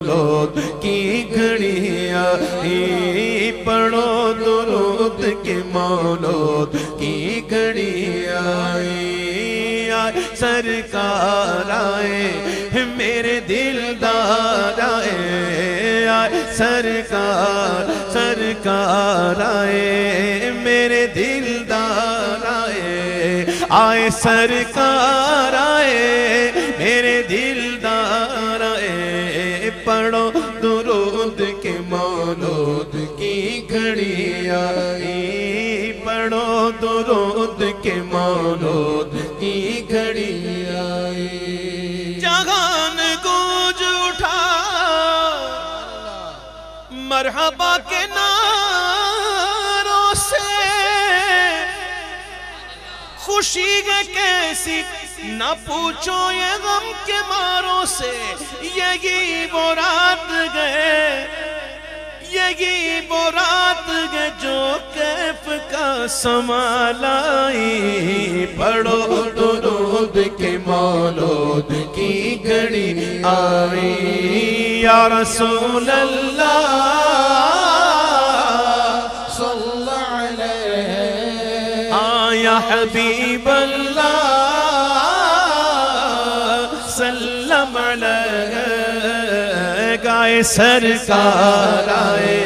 مولود کی گھڑی آئی، پڑھو درود کے مولود کی گھڑی آئی، آئے سرکار آئے میرے دلدار آئے، آئے سرکار سرکار آئے میرے دلدار آئے، آئے سرکار آئے میرے دلدار آئے، پڑھو درود کے مولود کی گھڑی آئی، پڑھو درود کے مولود کی گھڑی آئی، جہان گونج اٹھا مرحبا کے نعروں سے، خوشی ہے کیسی نہ پوچھو یہ غم کے ماروں سے، یہی وہ رات گئے، یہی وہ رات گئے جو کیف کا سما لائی، پڑھو درود کے مولود کی گھڑی آئی، یا رسول اللہ صلی علیہ، یا حبیب اللہ سلم علیہ، گائے سرکار آئے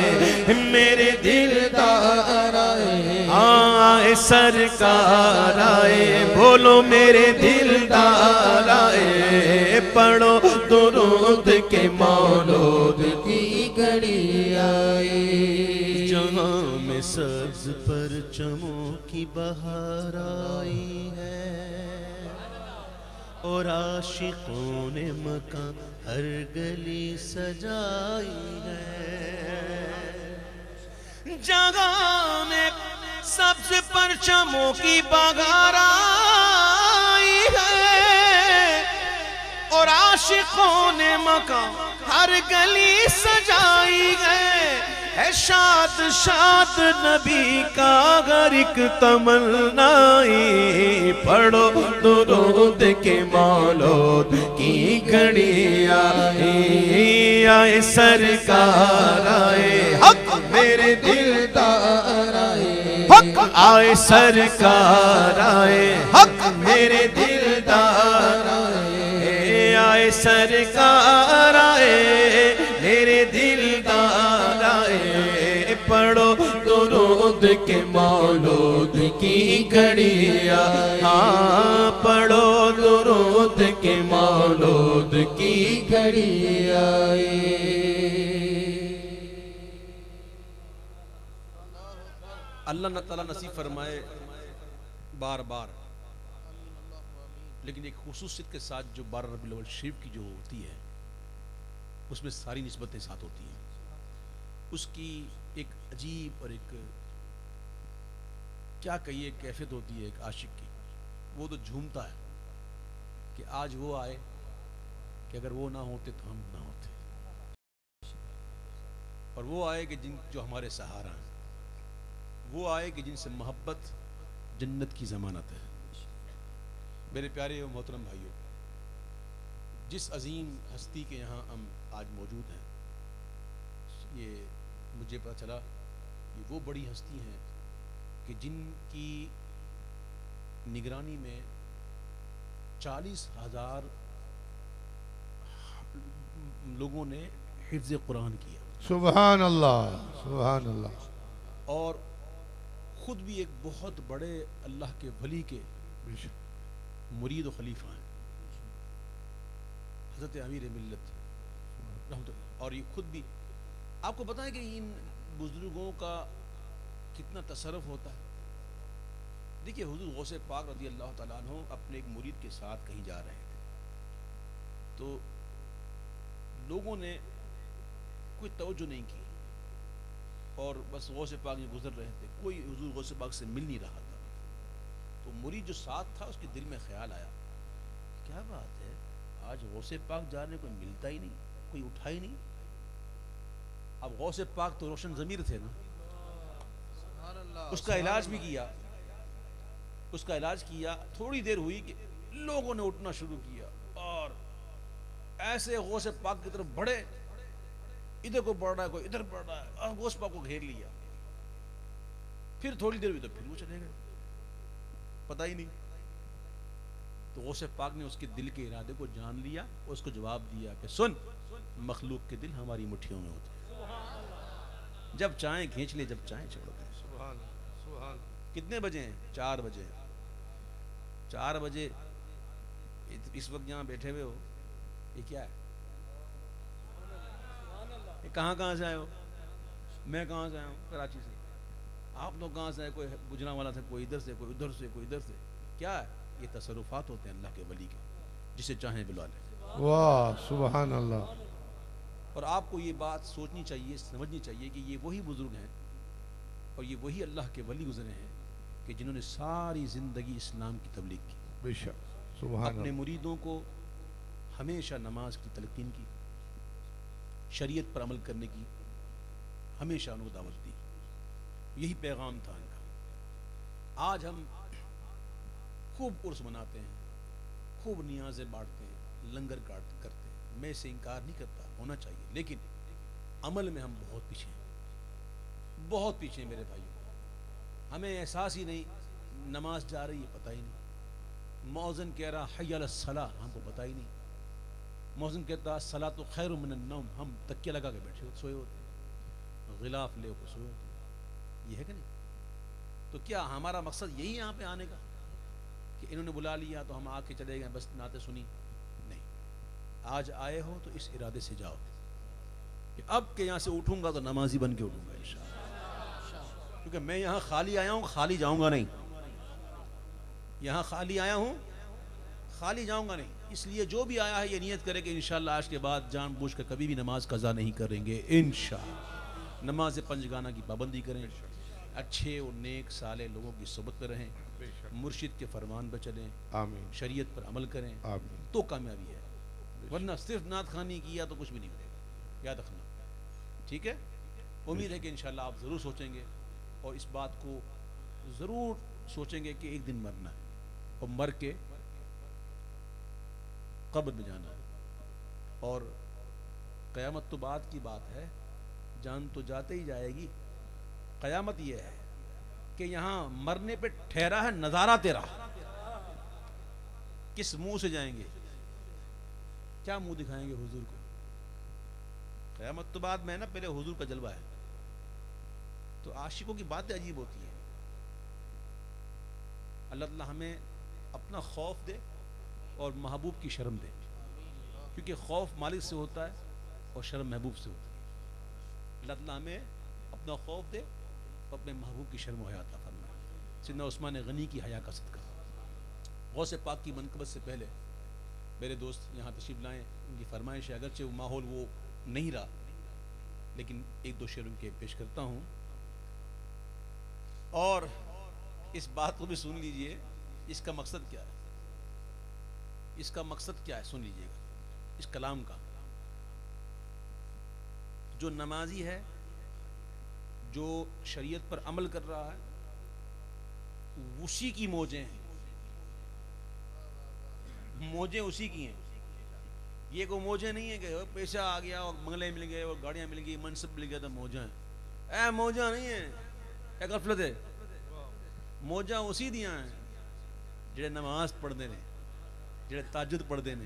میرے دلدار آئے، آئے سرکار آئے، بولو میرے دلدار آئے، پڑھو درود کے مولود کی گھڑی آئی، جہاں میں سبز پرچموں کی بہار آئی ہے، اور عاشقوں نے مکان ہر گلی سجائی ہے، جہاں میں سبز پرچموں کی بہار آئی ہے، اور عاشقوں نے مکان ہر گلی سجائی ہے، شاد شاد نبی کا ہر ایک تمنائی، پڑھو درود کے مولود کی گھڑی آئی، آئے سرکار آئے، حق میرے دلدار آئے، حق آئے سرکار آئے، حق میرے دلدار آئے، آئے سرکار آئے میرے دلدار آئے، پڑھو درود کے مولود کی گھڑی آئی، ہاں پڑھو درود کے مولود کی گھڑی آئی۔ اللہ تعالیٰ نصیب فرمائے بار بار، لیکن ایک خصوصیت کے ساتھ جو 12 ربیع الاول شریف کی جو ہوتی ہے اس میں ساری نسبتیں ساتھ ہوتی ہیں، اس کی ایک عجیب اور ایک کیا کہیے کیفیت ہوتی ہے ایک عاشق کی، وہ تو جھومتا ہے کہ آج وہ آئے کہ اگر وہ نہ ہوتے تو ہم نہ ہوتے، اور وہ آئے کہ جو ہمارے سہارا ہیں، وہ آئے کہ جن سے محبت جنت کی ضمانت ہے۔ میرے پیارے و محترم بھائیوں، جس عظیم ہستی کے یہاں ہم آج موجود ہیں، یہ مجھے پتہ چلا یہ وہ بڑی ہستی ہیں کہ جن کی نگرانی میں 40,000 لوگوں نے حفظ قرآن کیا، سبحان اللہ سبحان اللہ، اور خود بھی ایک بہت بڑے اللہ کے ولی کے مرید و خلیفہ ہیں، حضرت امیر ملت رحمت اللہ، اور یہ خود بھی آپ کو بتائیں کہ ان بزرگوں کا کتنا تصرف ہوتا ہے۔ دیکھیے حضور غوث پاک رضی اللہ تعالیٰ عنہ اپنے ایک مرید کے ساتھ کہیں جا رہے تھے، تو لوگوں نے کوئی توجہ نہیں کی، اور بس غوث پاک یہ گزر رہے تھے، کوئی حضور غوث پاک سے مل نہیں رہا تھا، تو مرید جو ساتھ تھا اس کے دل میں خیال آیا کیا بات ہے آج غوث پاک جانے کوئی ملتا ہی نہیں، کوئی اٹھا ہی نہیں۔ اب غوث پاک تو روشن ضمیر تھے نا، اس کا علاج بھی کیا، اس کا علاج کیا، تھوڑی دیر ہوئی کہ لوگوں نے اٹھنا شروع کیا، اور ایسے غوث پاک کی طرف بڑھے ادھر کو پڑھ رہا ہے، کوئی ادھر پڑھ رہا ہے، غوث پاک کو گھیر لیا. پھر تھوڑی دیر ہوئی تو پھر وہ چلے گئے، پتہ ہی نہیں. تو غوث پاک نے اس کے دل کے ارادے کو جان لیا، اس کو جواب دیا کہ سن، مخلوق کے دل ہماری مٹھیوں میں ہوتے ہیں، جب چاہیں کھینچ لے، جب چاہیں چھوڑ دیں. سبحان سبحان. کتنے بجے ہیں؟ 4 بجے. 4 بجے اس وقت یہاں بیٹھے ہوئے ہو، یہ کیا ہے؟ یہ کہاں سے آئے ہو؟ میں کہاں سے آیا ہوں؟ کراچی سے. آپ لوگ کہاں سے آئے؟ کوئی گجرانوالہ سے، کوئی ادھر سے، کوئی ادھر سے، کوئی ادھر سے. کیا ہے یہ؟ تصرفات ہوتے ہیں اللہ کے ولی کے، جسے چاہیں بلا لیں. واہ سبحان اللہ. اور آپ کو یہ بات سوچنی چاہیے، سمجھنی چاہیے کہ یہ وہی بزرگ ہیں اور یہ وہی اللہ کے ولی گزرے ہیں کہ جنہوں نے ساری زندگی اسلام کی تبلیغ کی، بے شک سبحان اپنے اللہ. مریدوں کو ہمیشہ نماز کی تلقین کی، شریعت پر عمل کرنے کی ہمیشہ ان کو دعوت دی. یہی پیغام تھا ان کا. آج ہم خوب عرس مناتے ہیں، خوب نیازیں بانٹتے ہیں، لنگر کرتے ہیں. میں اسے انکار نہیں کرتا، ہونا چاہیے، لیکن عمل میں ہم بہت پیچھے ہیں، بہت پیچھے ہیں میرے بھائیوں. ہمیں احساس ہی نہیں نماز جا رہی ہے، پتہ ہی نہیں. مؤذن کہہ رہا حی علی الصلاۃ، ہم کو پتہ ہی نہیں. مؤذن کہتا الصلاۃ خیر من النوم، ہم تکیہ لگا کے بیٹھے سوئے ہوتے ہیں، غلاف لے کے سوئے ہوتے ہیں. یہ ہے کہ نہیں؟ تو کیا ہمارا مقصد یہی یہاں پہ آنے کا کہ انہوں نے بلا لیا تو ہم آ کے چلے گئے بس نعتیں سنی؟ نہیں. آج آئے ہو تو اس ارادے سے جاؤ کہ اب کہ یہاں سے اٹھوں گا تو نمازی بن کے اٹھوں گا انشاءاللہ. کیونکہ میں یہاں خالی آیا ہوں، خالی جاؤں گا نہیں. یہاں خالی آیا ہوں، خالی جاؤں گا نہیں. اس لیے جو بھی آیا ہے یہ نیت کرے کہ انشاءاللہ آج کے بعد جان بوجھ کر کبھی بھی نماز قضا نہیں کریں گے انشاءاللہ. نماز پنجگانہ کی پابندی کریں، اچھے اور نیک صالح لوگوں کی صحبت پہ رہیں، مرشد کے فرمان پہ چلیں، آمین شریعت پر عمل کریں، آمین. تو کامیابی ہے. ورنہ صرف نعت خوانی کیا تو کچھ بھی نہیں ملے گا، یاد رکھنا. ٹھیک ہے؟ امید ہے کہ انشاءاللہ آپ ضرور سوچیں گے اور اس بات کو ضرور سوچیں گے کہ ایک دن مرنا ہے اور مر کے قبر میں جانا ہے. اور قیامت تو بعد کی بات ہے، جان تو جاتے ہی جائے گی. قیامت یہ ہے کہ یہاں مرنے پہ ٹھہرا ہے نظارہ تیرا. کس منہ سے جائیں گے؟ کیا منہ دکھائیں گے حضور کو؟ قیامت تو بعد میں نا، پہلے حضور کا جلوہ ہے. تو عاشقوں کی باتیں عجیب ہوتی ہیں. اللہ تعالیٰ ہمیں اپنا خوف دے اور محبوب کی شرم دے، کیونکہ خوف مالک سے ہوتا ہے اور شرم محبوب سے ہوتی ہے. اللہ تعالیٰ ہمیں اپنا خوف دے اور اپنے محبوب کی شرم و حیا عطا فرمائے. سیدنا عثمان غنی کی حیا کا صدقہ. غوث پاک کی منقبت سے پہلے میرے دوست یہاں تشریف لائیں، ان کی فرمائش ہے، اگرچہ وہ ماحول وہ نہیں رہا لیکن ایک دو شعر ان کے پیش کرتا ہوں. اور اس بات کو بھی سن لیجئے، اس کا مقصد کیا ہے، اس کا مقصد کیا ہے سن لیجئے گا. اس کلام کا جو نمازی ہے، جو شریعت پر عمل کر رہا ہے، اسی کی موجیں ہیں، موجیں اسی کی ہیں. یہ کوئی موجیں نہیں ہیں کہ پیسہ آ گیا اور بنگلے مل گئے اور گاڑیاں مل گئی، منصب مل گیا تو موجیں ہیں. اے موجیں نہیں ہیں، ایک غفلت ہے. موجاں اسی دیاں ہیں جڑے نماز پڑھ دے نے، جڑے تہجد پڑھ دے نے،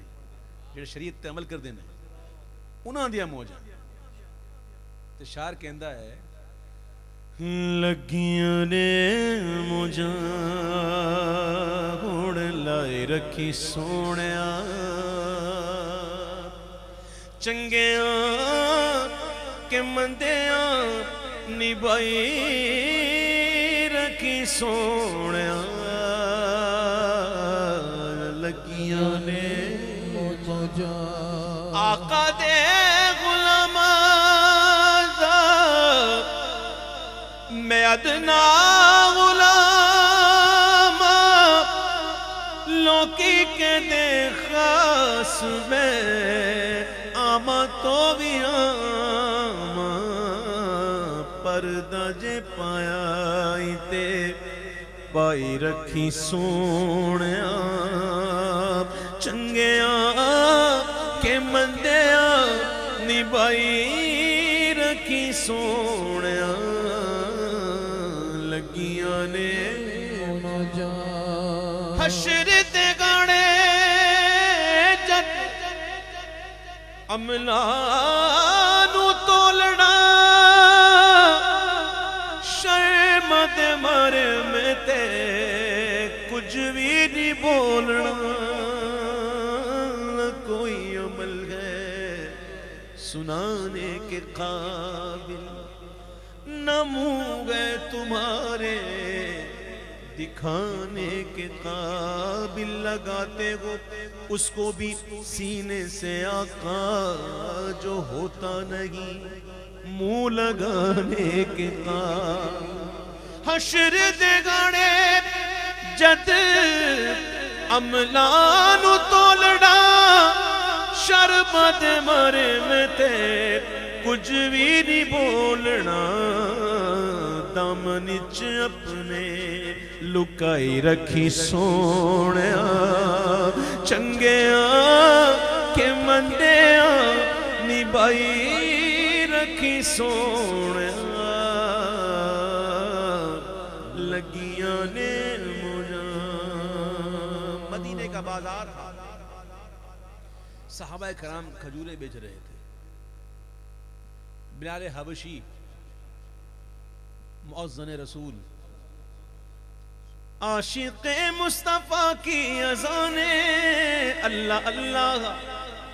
جڑے شریعت تے عمل کر دے نے، انہاں دیاں موجاں. تے شاعر کہندا ہے لگیاں نے موجاں ہن لائے رکھی سونیا، چنگیاں کہ مندیاں نبھائی رکھی سونیا. لگیاں نے موجاں آقا دے غلاماں دا، میں ادنا غلام لوکی کے دے خاص میں آما تو بھی آما، پردہ جے پایا تے پائی رکھی سونیا. چنگیاں کہ مندیاں نبھائی رکھی سونیا لگیاں نے حشر تے گانے جد عملہ نو تولنا شرمت مرم تے کچھ بھی نہیں بولنا کوئی عمل ہے سنانے کے قابل نہ منہ گئے تمہارے دکھانے کے قابل لگاتے ہو اس کو بھی سینے سے آقا جو ہوتا نہیں منہ لگانے کے قابل حشر دے گانے جد عملان تولڑا شربت مرم تے کچھ بھی نہیں بولنا دامنچ اپنے لکائی رکھی سونیا چنگیاں کے مندیاں نبائی رکھی سونیا لگیاں نے مجھا مدینے کا بازار تھا صحابہ کرام کھجورے بیچ رہے تھے بلال حبشی مؤذن رسول عاشق مصطفیٰ کی اذانیں اللہ اللہ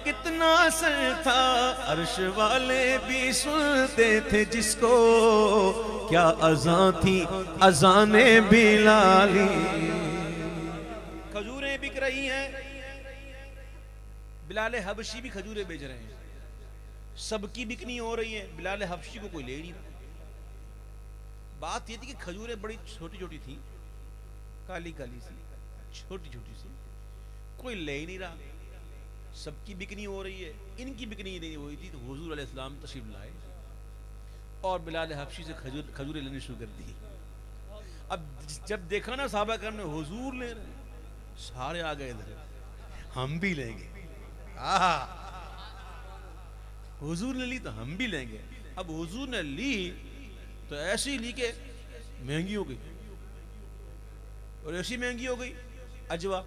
کتنا اثر تھا عرش والے بھی سنتے تھے جس کو کیا اذان تھی اذان بلالی کھجوریں بک رہی ہیں بلال حبشی بھی کھجوریں بیچ رہے ہیں سب کی بکنی ہو رہی ہے بلال حبشی کو کوئی لے نہیں رہا بات یہ تھی کہ کھجوریں بڑی چھوٹی چھوٹی تھی کالی کالی سی چھوٹی چھوٹی سی کوئی لے نہیں رہا سب کی بکنی ہو رہی ہے ان کی بکنی نہیں ہوئی تھی تو حضور علیہ السلام تشریف لائے اور بلال حبشی سے کھجوریں لینے شروع کر دی اب جب دیکھا نا صحابہ کرام نے حضور لے رہے سارے آ گئے ادھر ہم بھی لیں گے حضور نے لی تو ہم بھی لیں گے اب حضور نے لی تو ایسی لی کہ مہنگی ہو گئی اور ایسی مہنگی ہو گئی اجوا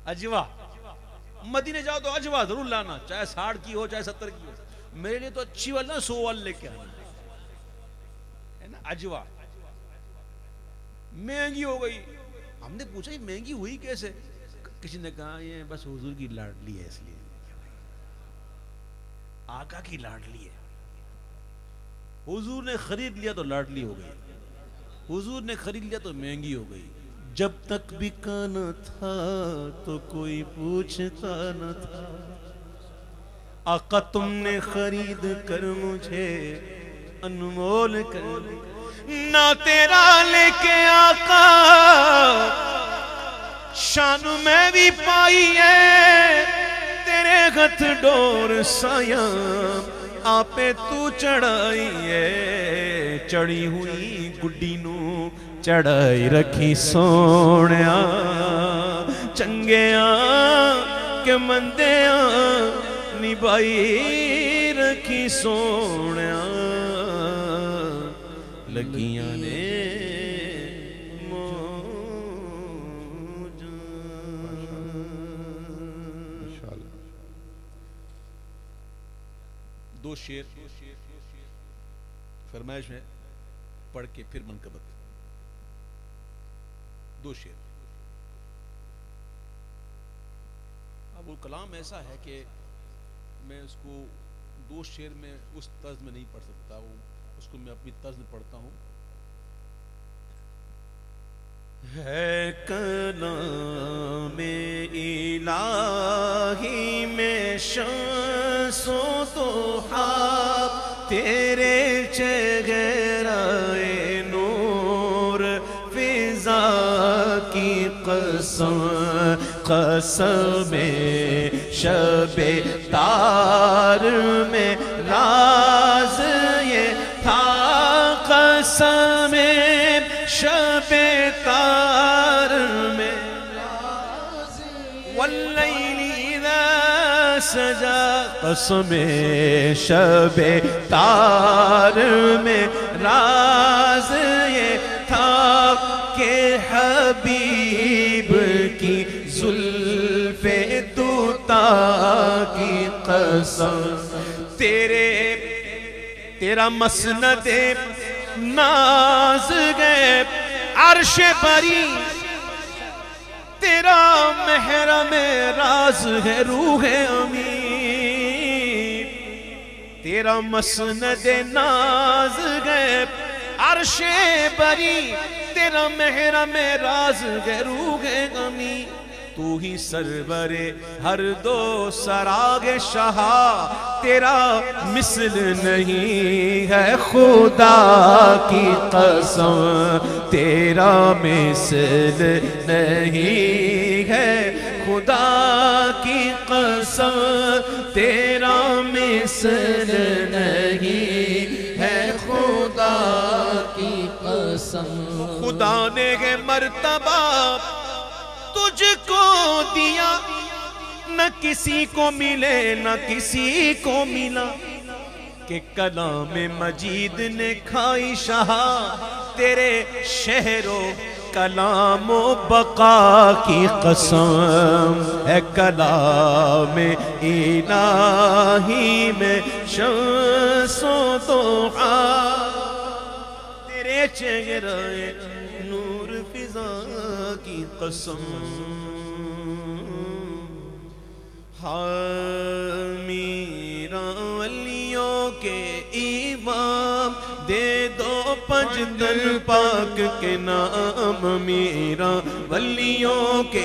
اجوا مدینے جاؤ تو اجوا ضرور لانا چاہے 60 کی ہو چاہے 70 کی ہو میرے لیے تو اچھی والا 100 والا لے کے آنا ہے نا اجوا مہنگی ہو گئی ہم نے پوچھا یہ مہنگی ہوئی کیسے کسی نے کہا یہ بس حضور کی لاڈلی ہے اس لیے آقا کی لاڈلی ہے حضور نے خرید لیا تو لاڈلی ہو گئی حضور نے خرید لیا تو مہنگی ہو گئی جب تک بکا نہ تھا تو کوئی پوچھتا نہ تھا آقا تم نے خرید کر مجھے انمول کر نہ تیرا لے کے آقا شان میں بھی پائی ہے تیرے ہتھ ڈور سایاں آپے تو چڑھائی ہے چڑھی ہوئی گڈی نو چڑھائی رکھی سونیا چنگیاں کے مندیاں نبائی رکھی سونیا لگیاں نے دو شعر فرمائش میں پڑھ کے پھر منقبت دو شعر اب وہ کلام ایسا ہے کہ میں اس کو دو شعر میں اس طرز میں نہیں پڑھ سکتا ہوں اس کو میں اپنی طرز میں پڑھتا ہوں ہے کلام الہی میں شمس و ضحا تیرے چہرۂ نور فضا کی قسم قسم شب تار میں راز یہ تھا قسم شب تار میں واللیل اذا سجا قسم شب تار میں راز یہ تھا کہ حبیب کی زلف توتا کی قسم تیرا مسند ناز گئے عرش بری تیرا محرم راز ہے روح امین تیرا مسند ناز گئے عرش بری تیرا محرم راز ہے روح امین تو ہی سرور ہر دو سراغ شہا تیرا مثل نہیں ہے خدا کی قسم تیرا مثل نہیں ہے خدا کی قسم تیرا مثل نہیں ہے خدا کی قسم خدا نے ہے مرتبہ تجھ کو دیا نہ کسی کو ملے نہ کسی کو ملا کہ کلام مجید نے کھائی شہا تیرے شہر و کلام و بقا کی قسم ہے کلام الہی میں شمس و ضحا تیرے چہرے نور فضا کی قسم میرا ولیوں کے امام دے دو پنجتن پاک کے نام میرا ولیوں کے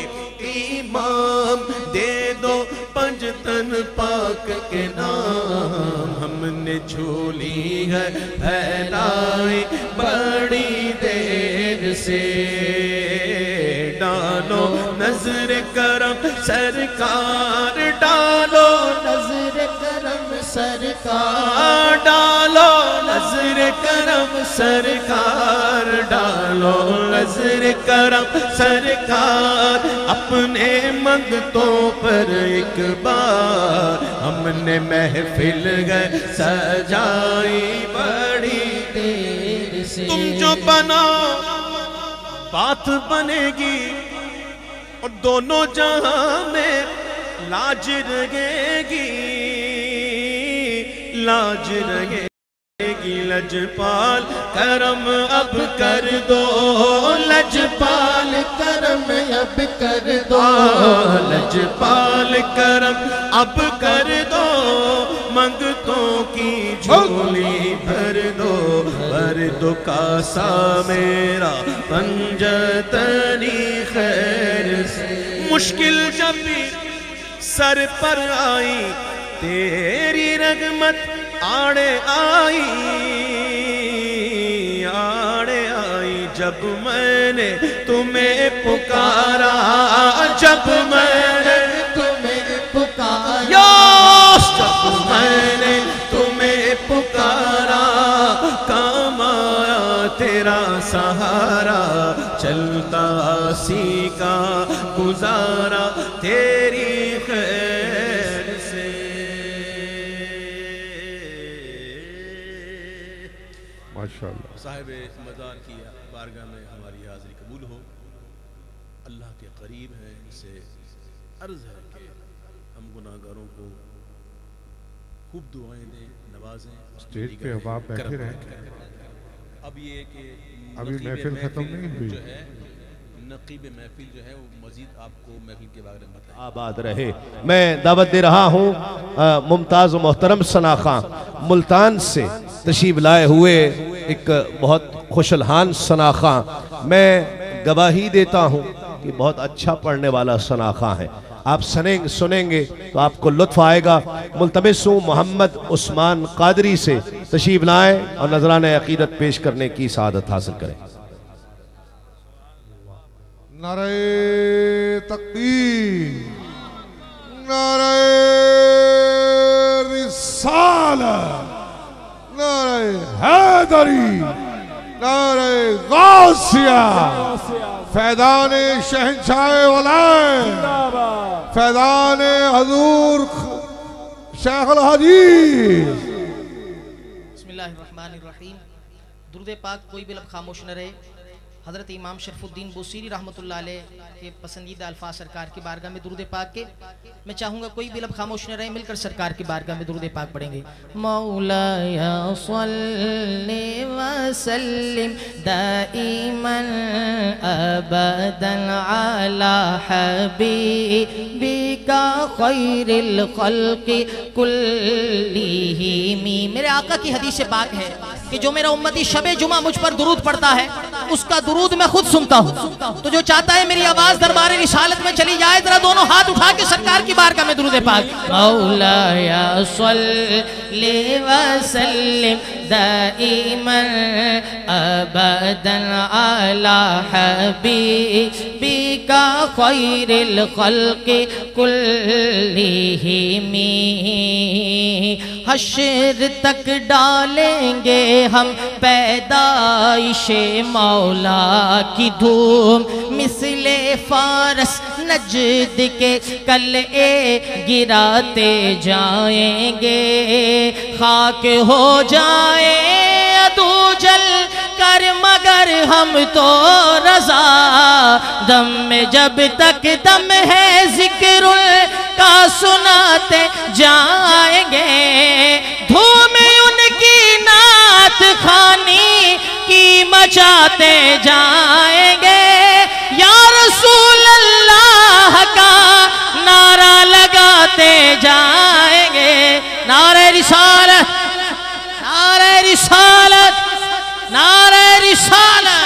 امام دے دو پنجتن پاک کے نام ہم نے جھولی ہے پھیلائی بڑی دیر سے ڈالو نظر کرم سرکار ڈالو نظر کرم سرکار ڈالو نظر کرم سرکار ڈالو نظر کرم سرکار اپنے منگتوں پر ایک بار ہم نے محفل گئے سجائی بڑی دیر سے تم جو بناؤ بات بنے گی اور دونوں جہاں میں لاج رہے گی لاج رہے گی لجپال کرم اب کر دو لجپال کرم اب کر دو لجپال کرم اب کر دو منگتوں کی جھولی بھر دو بھر دو کاسا میرا پنجتنی خیر سے مشکل جب بھی سر پر آئی تیری رحمت آڑے آئی جب میں نے تمہیں پکارا جب میں نے تمہیں پکارا جب میں نے تمہیں پکارا کام آیا تیرا سہارا چلتا سیکھا گزارا تیری خیر سے ماشاءاللہ صاحب مزار کی بارگاہ میں ہماری حاضری قبول ہو اللہ کے قریب ہیں ان سے عرض ہے کہ ہم گناہگاروں کو خوب دعائیں دیں نوازیں اسٹیج پہ اب آپ بیٹھے رہیں اب یہ کہ ابھی محفل ختم نہیں ہوئی جو ہے نقیب محفل جو ہے وہ مزید آپ کو محفل کے بارے میں بتائیں آباد رہے میں دعوت دے رہا ہوں ممتاز و محترم ثنا خان ملتان سے تشریف لائے ہوئے ایک بہت خوش الحان ثنا خان میں گواہی دیتا ہوں کہ بہت اچھا پڑھنے والا ثنا خان ہے آپ سنیں گے تو آپ کو لطف آئے گا ملتمس ہوں محمد عثمان قادری سے تشریف لائیں اور نذرانِ عقیدت پیش کرنے کی سعادت حاصل کریں نعرہ تکبیر نعرہ رسالت نعرہ حیدری نعرہ غوثیہ فیضان شہنشاہ ولائے فیضان حضور شیخ الحدیث. بسم اللہ الرحمن الرحیم. درود پاک کوئی بھی لب خاموش نہ رہے. حضرت امام شرف الدین بوسیری رحمۃ اللہ علیہ کے پسندیدہ الفاظ سرکار کی بارگاہ میں درود پاک کے میں چاہوں گا کوئی بھی لب خاموش نہ رہے, مل کر سرکار کی بارگاہ میں درود پاک پڑھیں گے. مولایا صلی وسلم دائما ابدا علی حبیبک خیر الخلق کلہم. میرے آقا کی حدیث پاک ہے کہ جو میرا امتی شب جمعہ مجھ پر درود پڑھتا ہے اس کا درود میں خود سنتا ہوں. تو جو چاہتا ہے میری آواز دربار رسالت میں چلی جائے ذرا دونوں ہاتھ اٹھا کے سرکار کی بارگاہ میں درود پاک. مولایا صلی وسلم دائما ابدا علی حبیبک خیر الخلق کلہم. حشر تک ڈالیں گے ہم پیدائش مولا کی دھوم, مثل فارس نجد کے قلعے گراتے جائیں گے. خاک ہو جائیں عدو جل کر مگر ہم تو رضا, دم میں جب تک دم ہے ذکر کا سناتے جائیں گے. دھوم ان کی نعت خوانی کی مچاتے جائیں گے. یا رسول اللہ کا نعرہ لگاتے جائیں گے. نعرہ رسالت, نعرہ رسالت, نعرہ رسالت.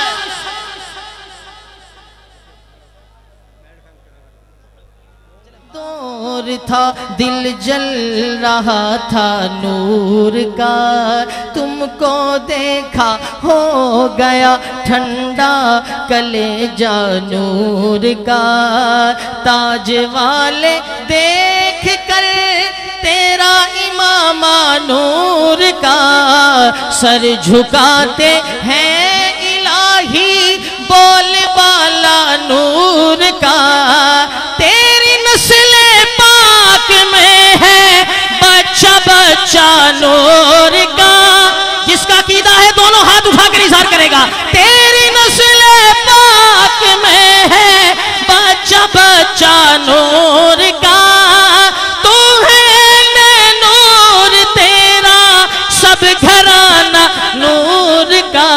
دور تھا دل جل رہا تھا نور کا, تم کو دیکھا ہو گیا ٹھنڈا کلیجہ نور کا. تاج والے دیکھ کر تیرا امامہ نور کا, سر جھکاتے ہیں الہی بول بالا نور کا. تیری نسل پاک میں ہے بچہ بچہ نور کا. جس کا عقیدہ ہے دونوں ہاتھ اٹھا کر اظہار کرے گا. تیری نسل پاک میں ہے بچہ بچہ نور کا. تو ہے نور تیرا سب گھرانہ نور کا.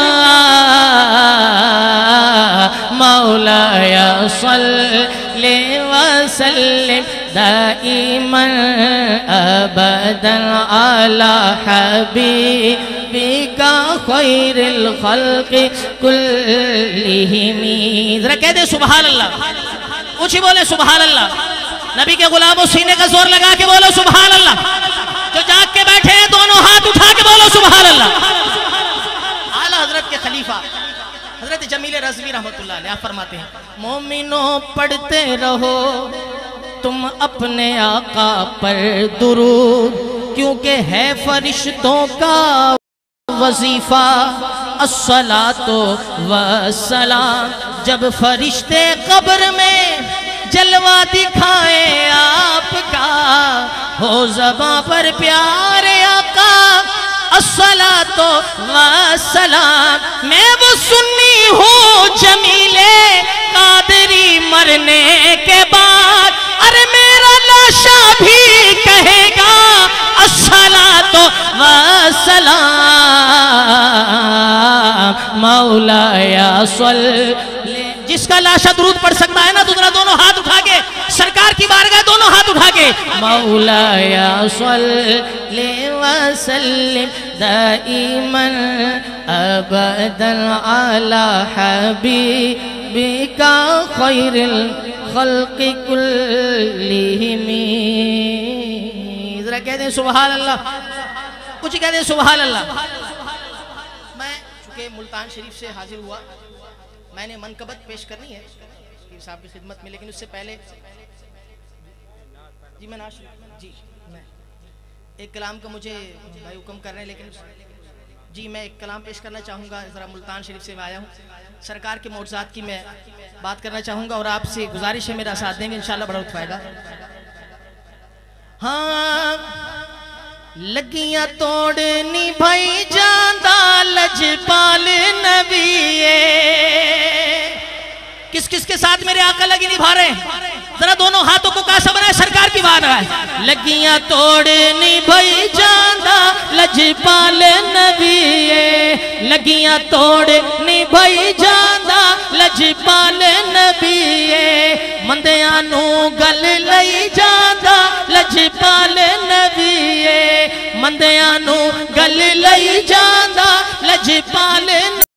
مولایا صلی وسلم دائما ابدا علی حبیبک خیر الخلق کلہم. ذرا کہہ دے سبحان اللہ, اونچی بولے سبحان اللہ. نبی کے غلاموں سینے کا زور لگا کے بولو سبحان اللہ. جو جاگ کے بیٹھے ہیں دونوں ہاتھ اٹھا کے بولو سبحان اللہ. اعلیٰ حضرت کے خلیفہ حضرت جمیل رضوی رحمت اللہ علیہ فرماتے ہیں, مومنوں پڑھتے رہو تم اپنے آقا پر درود, کیونکہ ہے فرشتوں کا وظیفہ الصلاۃ والسلام. جب فرشتے قبر میں جلوہ دکھائیں آپ کا, ہو زباں پر پیارے آقا الصلاۃ والسلام. میں وہ سنی ہوں جمیل قادری مرنے کے بعد, ارے میرا لاشا بھی کہے گا الصلاۃ والسلام. مولایا صلی, جس کا لاشا درود پڑھ سکتا ہے نا تو ذرا دونوں ہاتھ اٹھا کے سرکار کی بارگاہ دونوں ہاتھ اٹھا کے. مولایا صلی وسلم دائما ابدا علی حبیبک خیر الخلق کلہم. ذرا کہہ دیں سبحان اللہ, کچھ کہہ دیں سبحان اللہ. میں چونکہ ملتان شریف سے حاضر ہوا, میں نے منقبت پیش کرنی ہے پیر صاحب کی خدمت میں, لیکن اس سے پہلے جی میں ایک کلام کا مجھے بھائی حکم کر رہے ہیں, لیکن جی میں ایک کلام پیش کرنا چاہوں گا. ذرا ملتان شریف سے میں آیا ہوں, سرکار کے معجزات کی میں بات کرنا چاہوں گا اور آپ سے گزارش ہے میرا ساتھ دیں گے انشاءاللہ بڑا لطف آئے گا. ہاں لگیاں توڑنی بھائی جاندہ لجپال نبی کس کس کے ساتھ میرے آقا لگی نبھا رہے ہیں ذرا دونوں ہاتھوں کو کاسا بنائے سرکار کی بات ہے لگیاں توڑنی بھائی جاندہ لجپال نبی لگیاں توڑنی بھائی جاندہ لجپال نبی مندیاں نو گل لئی جاندہ لجپال نبی مندیاں نو گل لئی جاندہ لجپال